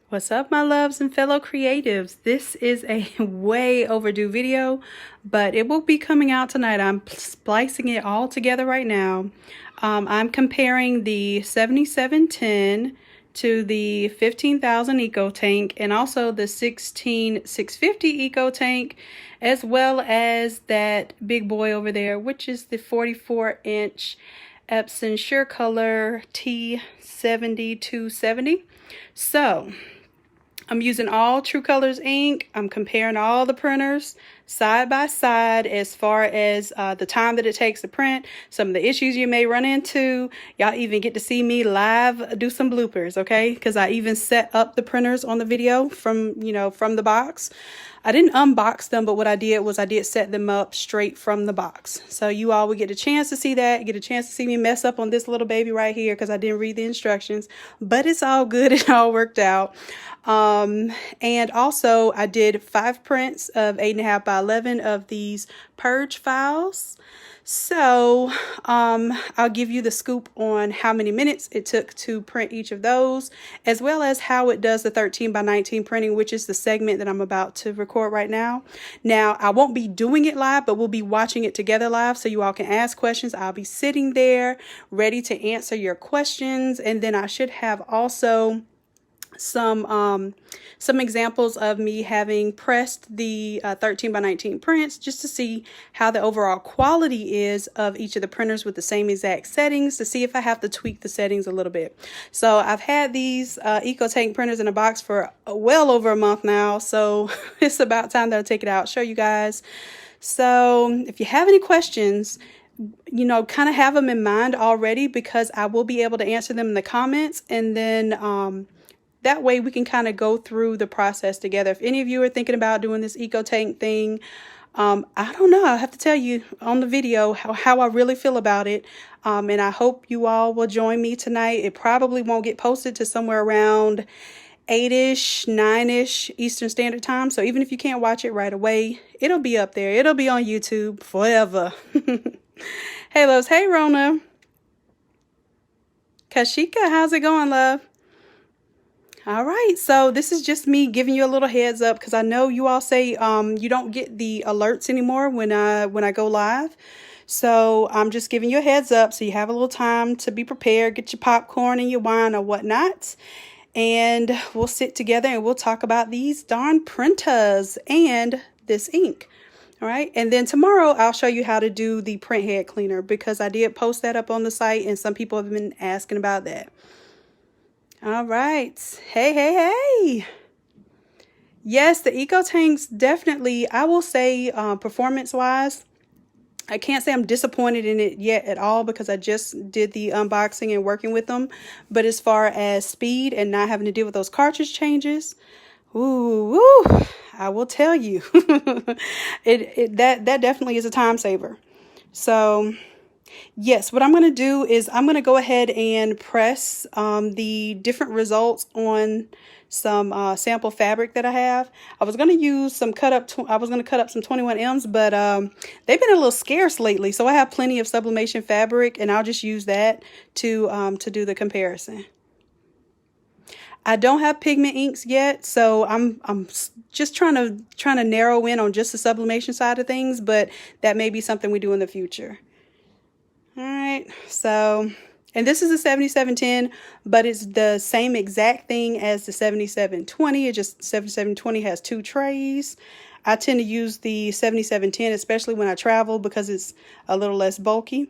What's up, my loves and fellow creatives? This is a way overdue video, but it will be coming out tonight. I'm splicing it all together right now. I'm comparing the 7710 to the 15,000 Eco Tank and also the 16650 Eco Tank, as well as that big boy over there, which is the 44-inch Epson Sure Color T7270. So I'm using all True Colors ink. I'm comparing all the printers side by side as far as the time that it takes to print, some of the issues you may run into. Y'all even get to see me live do some bloopers, okay? Because I even set up the printers on the video from the box. I didn't unbox them, but what I did was I did set them up straight from the box. So you all would get a chance to see that, get a chance to see me mess up on this little baby right here because I didn't read the instructions, but it's all good. It all worked out. And also I did 5 prints of 8.5 by 11 of these purge files. So I'll give you the scoop on how many minutes it took to print each of those, as well as how it does the 13 by 19 printing, which is the segment that I'm about to record right now. Now, I won't be doing it live, but we'll be watching it together live so you all can ask questions. I'll be sitting there ready to answer your questions, and then I should have also some examples of me having pressed the 13 by 19 prints just to see how the overall quality is of each of the printers with the same exact settings, to see if I have to tweak the settings a little bit. So I've had these EcoTank printers in a box for well over a month now, so it's about time that I take it out, show you guys. So if you have any questions, kind of have them in mind already, because I will be able to answer them in the comments, and then that way we can kind of go through the process together. If any of you are thinking about doing this Eco Tank thing, I don't know. I'll have to tell you on the video how I really feel about it. And I hope you all will join me tonight. It probably won't get posted to somewhere around 8-ish, 9-ish Eastern Standard Time. So even if you can't watch it right away, it'll be up there. It'll be on YouTube forever. Hey, loves. Hey, Rona. Kashika, how's it going, love? All right, so this is just me giving you a little heads up, because I know you all say you don't get the alerts anymore when I go live. So I'm just giving you a heads up so you have a little time to be prepared, get your popcorn and your wine or whatnot, and we'll sit together and we'll talk about these darn printers and this ink. All right, and then tomorrow I'll show you how to do the print head cleaner, because I did post that up on the site and some people have been asking about that. All right. Hey. Yes, the Eco Tanks definitely, I will say, performance-wise, I can't say I'm disappointed in it yet at all, because I just did the unboxing and working with them. But as far as speed and not having to deal with those cartridge changes, ooh, I will tell you, that definitely is a time saver. So yes, what I'm going to do is I'm going to go ahead and press the different results on some sample fabric that I have. I was going to use some I was going to cut up some 21Ms, but they've been a little scarce lately. So I have plenty of sublimation fabric, and I'll just use that to do the comparison. I don't have pigment inks yet, so I'm just trying to narrow in on just the sublimation side of things, but that may be something we do in the future. All right, so, and this is a 7710, but it's the same exact thing as the 7720. It just 7720 has 2 trays. I tend to use the 7710, especially when I travel, because it's a little less bulky.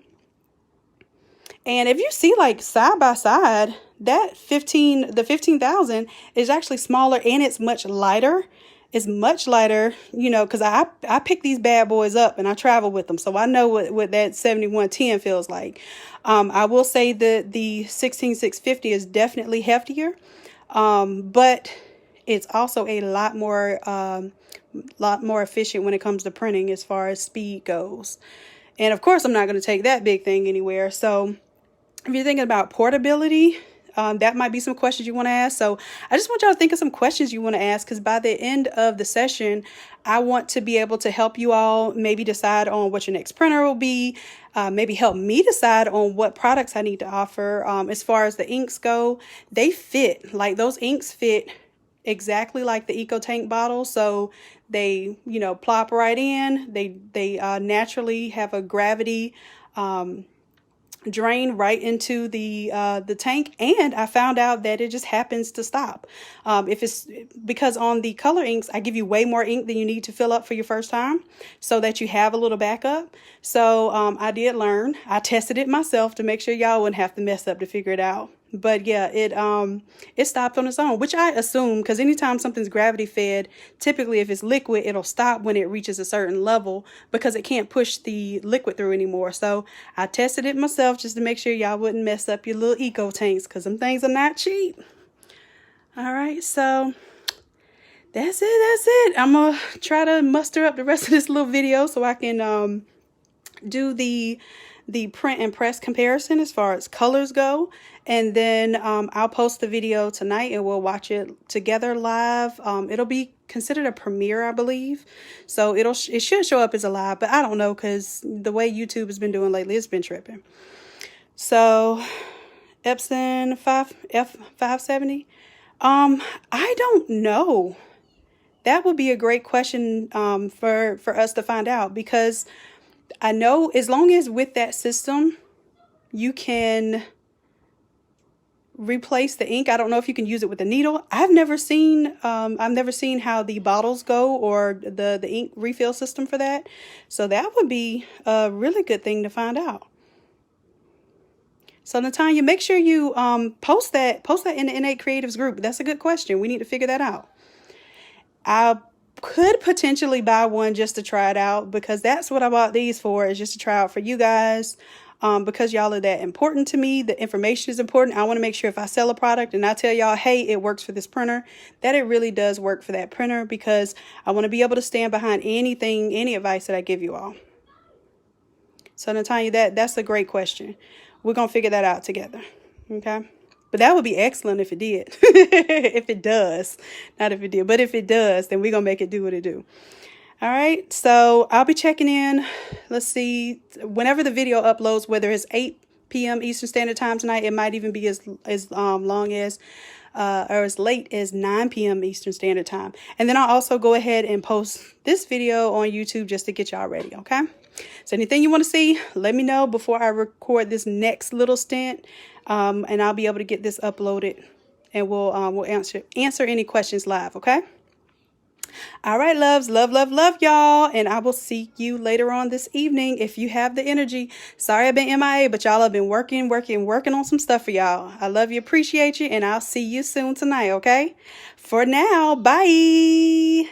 And if you see, like, side by side, the 15,000 is actually smaller, and it's much lighter. It's much lighter, because I pick these bad boys up and I travel with them. So I know what that 7110 feels like. I will say that the 16650 is definitely heftier, but it's also a lot more efficient when it comes to printing as far as speed goes. And of course, I'm not going to take that big thing anywhere. So if you're thinking about portability, that might be some questions you want to ask. So I just want y'all to think of some questions you want to ask, because by the end of the session, I want to be able to help you all maybe decide on what your next printer will be, maybe help me decide on what products I need to offer. As far as the inks go, they fit, like those inks fit exactly like the Eco Tank bottle. So they, you know, plop right in. They naturally have a gravity drain right into the tank, and I found out that it just happens to stop. If it's because on the color inks, I give you way more ink than you need to fill up for your first time, so that you have a little backup. So I did learn. I tested it myself to make sure y'all wouldn't have to mess up to figure it out. But yeah, it stopped on its own, which I assume, because anytime something's gravity fed, typically if it's liquid, it'll stop when it reaches a certain level because it can't push the liquid through anymore. So I tested it myself just to make sure y'all wouldn't mess up your little eco tanks, because them things are not cheap. All right, so that's it. I'm gonna try to muster up the rest of this little video so I can do the print and press comparison as far as colors go, and then I'll post the video tonight and we'll watch it together live. It'll be considered a premiere, I believe, so it should show up as a live, but I don't know, because the way YouTube has been doing lately, it's been tripping. So Epson F570, I don't know. That would be a great question for us to find out, because I know as long as with that system you can replace the ink. I don't know if you can use it with a needle. I've never seen how the bottles go, or the ink refill system for that. So that would be a really good thing to find out. So Natanya, make sure you post that in the Innate Creatives group. That's a good question. We need to figure that out. I could potentially buy one just to try it out, because that's what I bought these for, is just to try out for you guys. Because y'all are that important to me. The information is important. I want to make sure if I sell a product and I tell y'all, hey, it works for this printer, that it really does work for that printer, because I want to be able to stand behind any advice that I give you all. So Natanya, that's a great question. We're going to figure that out together. Okay. But that would be excellent if it did. If it does. Not if it did. But if it does, then we're going to make it do what it do. All right. So I'll be checking in. Let's see. Whenever the video uploads, whether it's 8 p.m. Eastern Standard Time tonight, it might even be as long as or as late as 9 p.m. Eastern Standard Time. And then I'll also go ahead and post this video on YouTube just to get y'all ready. Okay. So anything you want to see, let me know before I record this next little stint. And I'll be able to get this uploaded, and we'll answer any questions live. Okay. All right, loves, love y'all, and I will see you later on this evening if you have the energy. Sorry I've been MIA, but y'all have been working on some stuff for y'all. I love you, appreciate you, and I'll see you soon tonight. Okay. For now, bye.